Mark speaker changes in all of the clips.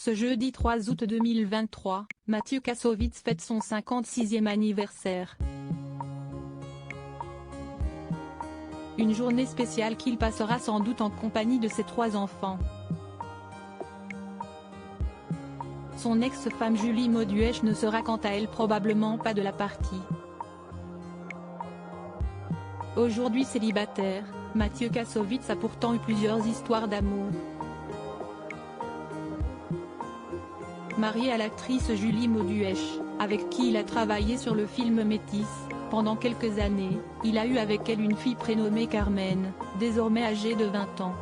Speaker 1: Ce jeudi 3 août 2023, Mathieu Kassovitz fête son 56e anniversaire. Une journée spéciale qu'il passera sans doute en compagnie de ses 3 enfants. Son ex-femme Julie Mauduèche ne sera quant à elle probablement pas de la partie. Aujourd'hui célibataire, Mathieu Kassovitz a pourtant eu plusieurs histoires d'amour. Marié à l'actrice Julie Mauduèche, avec qui il a travaillé sur le film Métis, pendant quelques années, il a eu avec elle une fille prénommée Carmen, désormais âgée de 20 ans.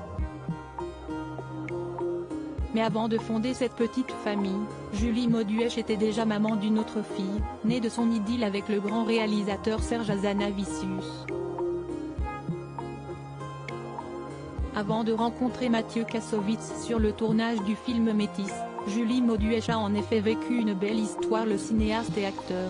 Speaker 1: Mais avant de fonder cette petite famille, Julie Mauduèche était déjà maman d'une autre fille, née de son idylle avec le grand réalisateur Serge Hazanavicius. Avant de rencontrer Mathieu Kassovitz sur le tournage du film Métis, Julie Mauduèche a en effet vécu une belle histoire. Le cinéaste et acteur.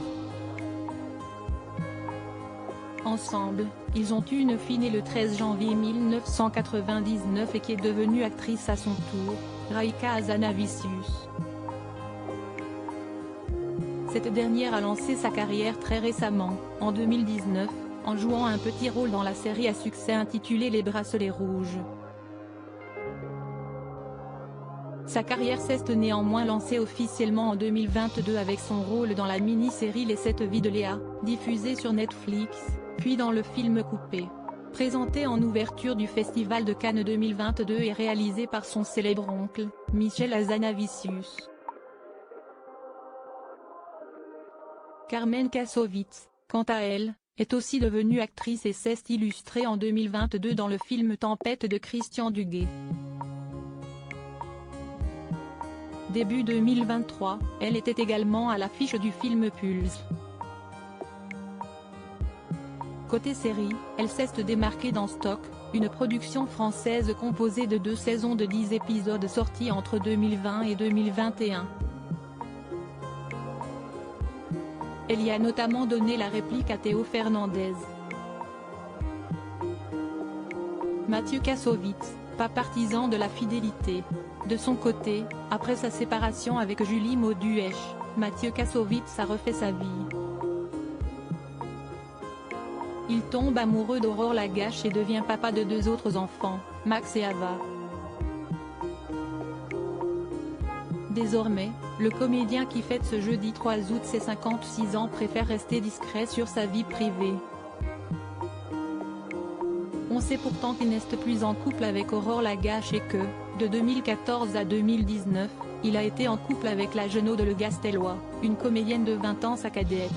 Speaker 1: Ensemble, ils ont eu une fille née le 13 janvier 1999 et qui est devenue actrice à son tour, Raïka Hazanavicius. Cette dernière a lancé sa carrière très récemment, en 2019, en jouant un petit rôle dans la série à succès intitulée Les Bracelets Rouges. Sa carrière s'est néanmoins lancée officiellement en 2022 avec son rôle dans la mini-série Les 7 vies de Léa, diffusée sur Netflix, puis dans le film Coupé, présenté en ouverture du Festival de Cannes 2022 et réalisé par son célèbre oncle, Michel Hazanavicius. Carmen Kassovitz, quant à elle, est aussi devenue actrice et s'est illustrée en 2022 dans le film Tempête de Christian Duguay. Début 2023, elle était également à l'affiche du film Pulse. Côté série, elle s'est démarquée dans Stock, une production française composée de 2 saisons de 10 épisodes sortis entre 2020 et 2021. Elle y a notamment donné la réplique à Théo Fernandez. Mathieu Kassovitz, pas partisan de la fidélité. De son côté, après sa séparation avec Julie Mauduèche, Mathieu Kassovitz a refait sa vie. Il tombe amoureux d'Aurore Lagache et devient papa de 2 autres enfants, Max et Ava. Désormais, le comédien qui fête ce jeudi 3 août ses 56 ans préfère rester discret sur sa vie privée. On sait pourtant qu'il n'est plus en couple avec Aurore Lagache et que, de 2014 à 2019, il a été en couple avec la jeune Aude Le Gastellois, une comédienne de 20 ans sa cadette.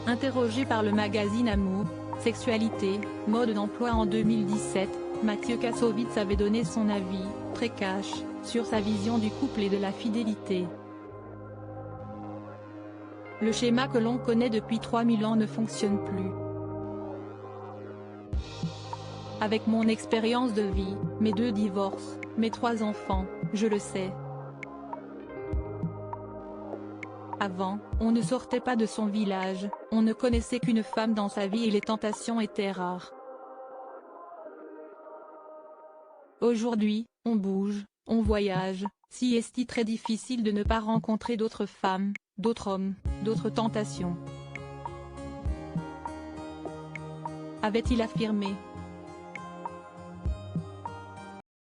Speaker 1: Interrogé par le magazine Amour, Sexualité, Mode d'emploi en 2017, Mathieu Kassovitz avait donné son avis, très cash, sur sa vision du couple et de la fidélité. Le schéma que l'on connaît depuis 3000 ans ne fonctionne plus. Avec mon expérience de vie, mes 2 divorces, mes 3 enfants, je le sais. Avant, on ne sortait pas de son village, on ne connaissait qu'une femme dans sa vie et les tentations étaient rares. Aujourd'hui, on bouge, on voyage, si est-il très difficile de ne pas rencontrer d'autres femmes, d'autres hommes, d'autres tentations. Avait-il affirmé.